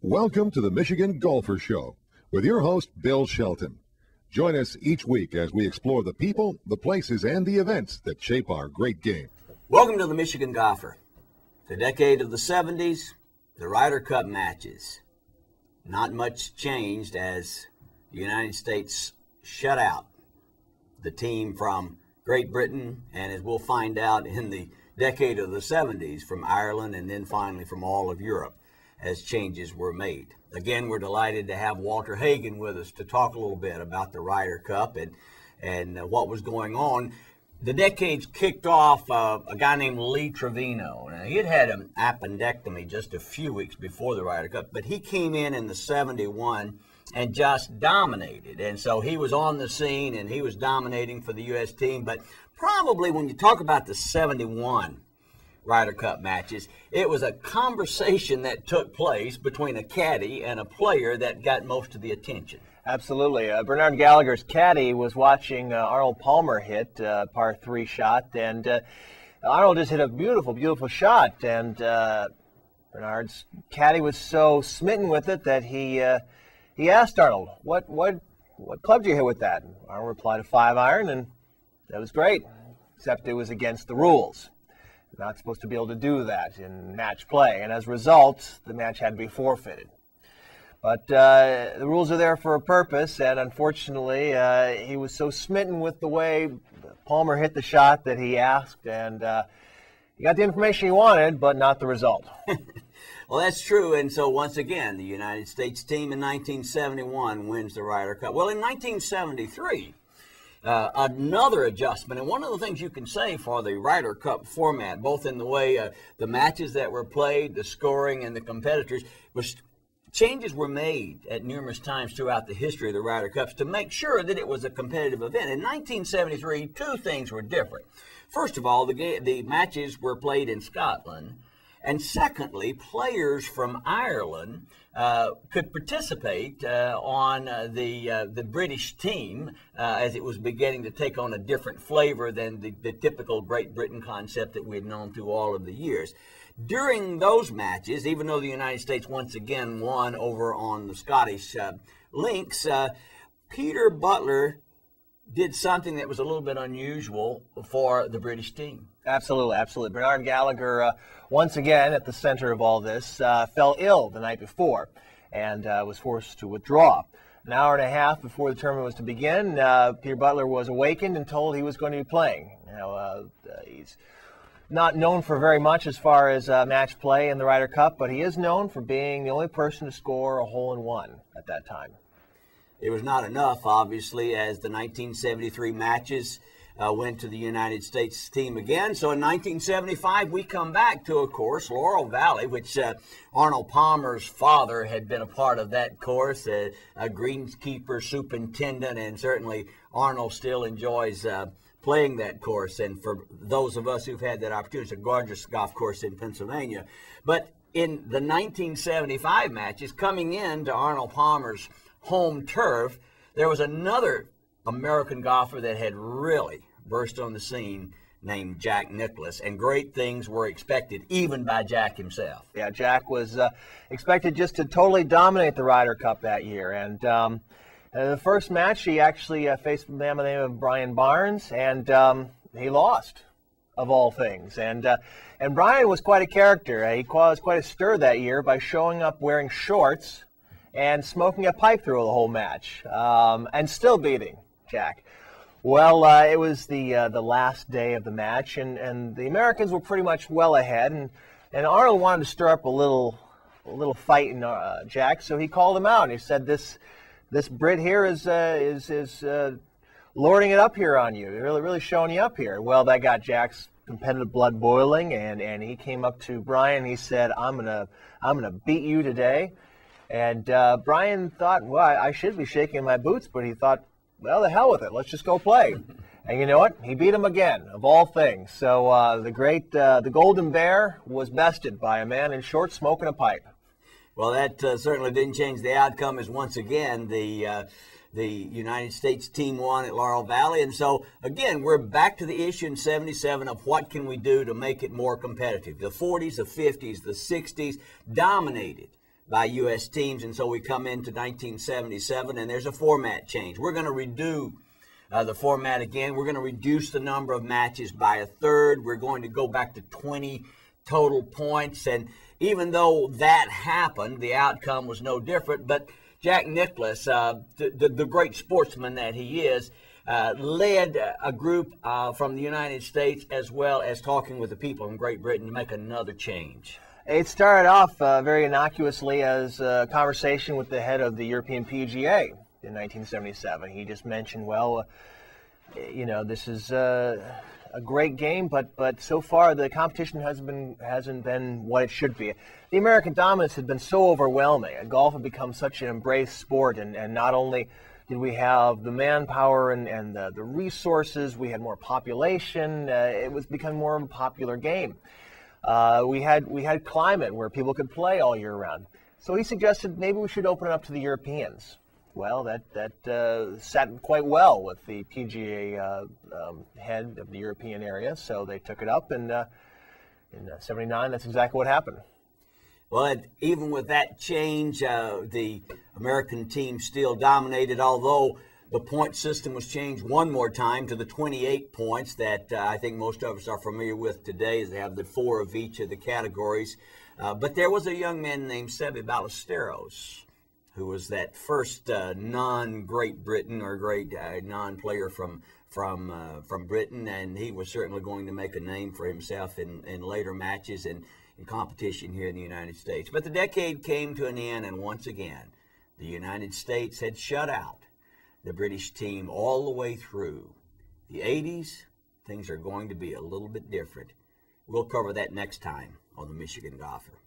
Welcome to the Michigan Golfer Show with your host, Bill Shelton. Join us each week as we explore the people, the places, and the events that shape our great game. Welcome to the Michigan Golfer. The decade of the 70s, the Ryder Cup matches. Not much changed as the United States shut out the team from Great Britain, and as we'll find out in the decade of the 70s, from Ireland, and then finally from all of Europe, as changes were made. Again, we're delighted to have Walter Haig with us to talk a little bit about the Ryder Cup and what was going on. The decades kicked off a guy named Lee Trevino. Now, he had an appendectomy just a few weeks before the Ryder Cup, but he came in the 71 and just dominated. And so he was on the scene and he was dominating for the U.S. team. But probably when you talk about the 71 Ryder Cup matches, it was a conversation that took place between a caddy and a player that got most of the attention. Absolutely. Bernard Gallagher's caddy was watching Arnold Palmer hit par 3 shot, and Arnold just hit a beautiful, beautiful shot, and Bernard's caddy was so smitten with it that he asked Arnold, what club did you hit with that? And Arnold replied, a 5-iron, and that was great, except it was against the rules. Not supposed to be able to do that in match play, and as a result, the match had to be forfeited. But the rules are there for a purpose, and unfortunately, he was so smitten with the way Palmer hit the shot that he asked, and he got the information he wanted, but not the result. Well, that's true, and so once again, the United States team in 1971 wins the Ryder Cup. Well, in 1973, another adjustment, and one of the things you can say for the Ryder Cup format, both in the way the matches that were played, the scoring, and the competitors, was changes were made at numerous times throughout the history of the Ryder Cups to make sure that it was a competitive event. In 1973, two things were different. First of all, the matches were played in Scotland, and secondly, players from Ireland could participate on the British team as it was beginning to take on a different flavor than the typical Great Britain concept that we had known through all of the years. During those matches, even though the United States once again won over on the Scottish links, Peter Butler did something that was a little bit unusual for the British team. Absolutely, absolutely. Bernard Gallagher, once again at the center of all this, fell ill the night before and was forced to withdraw. An hour and a half before the tournament was to begin, Peter Butler was awakened and told he was going to be playing. He's not known for very much as far as match play in the Ryder Cup, but he is known for being the only person to score a hole-in-one at that time. It was not enough, obviously, as the 1973 matches went to the United States team again. So in 1975, we come back to, of course, Laurel Valley, which Arnold Palmer's father had been a part of that course, a greenskeeper, superintendent, and certainly Arnold still enjoys playing that course. And for those of us who've had that opportunity, it's a gorgeous golf course in Pennsylvania. But in the 1975 matches, coming into Arnold Palmer's home turf, there was another American golfer that had really burst on the scene named Jack Nicklaus, and great things were expected even by Jack himself. Yeah, Jack was expected just to totally dominate the Ryder Cup that year, and the first match he actually faced a man by the name of Brian Barnes, and he lost, of all things. And Brian was quite a character. He caused quite a stir that year by showing up wearing shorts and smoking a pipe through the whole match, and still beating Jack. Well, it was the last day of the match, and the Americans were pretty much well ahead, and Arnold wanted to stir up a little fight in Jack, so he called him out, and he said, "This Brit here is lording it up here on you, really showing you up here." Well, that got Jack's competitive blood boiling, and he came up to Brian, and he said, "I'm gonna beat you today." And Brian thought, well, I should be shaking my boots, but he thought, well, the hell with it. Let's just go play. And you know what? He beat him again, of all things. So the Golden Bear was bested by a man in shorts smoking a pipe. Well, that certainly didn't change the outcome, as once again the United States team won at Laurel Valley. And so, again, we're back to the issue in 77 of what can we do to make it more competitive. The 40s, the 50s, the 60s dominated by U.S. teams, and so we come into 1977, and there's a format change. We're going to redo the format again. We're going to reduce the number of matches by a third. We're going to go back to 20 total points, and even though that happened, the outcome was no different. But Jack Nicklaus, the great sportsman that he is, led a group from the United States, as well as talking with the people in Great Britain to make another change. It started off very innocuously as a conversation with the head of the European PGA in 1977. He just mentioned, well, this is a great game, but so far the competition hasn't been what it should be. The American dominance had been so overwhelming, and golf had become such an embraced sport, and not only did we have the manpower and the resources, we had more population, it was becoming more of a popular game. We had climate where people could play all year round. So he suggested maybe we should open it up to the Europeans. Well, that sat quite well with the PGA head of the European area, so they took it up, and in '79, that's exactly what happened. Well, even with that change, the American team still dominated, although the point system was changed one more time to the 28 points that I think most of us are familiar with today, as they have the 4 of each of the categories. But there was a young man named Seve Ballesteros, who was that first non-Great Britain or great non-player from Britain, and he was certainly going to make a name for himself in later matches and in competition here in the United States. But the decade came to an end, and once again, the United States had shut out the British team all the way through. The 80s, things are going to be a little bit different. We'll cover that next time on the Michigan Golfer.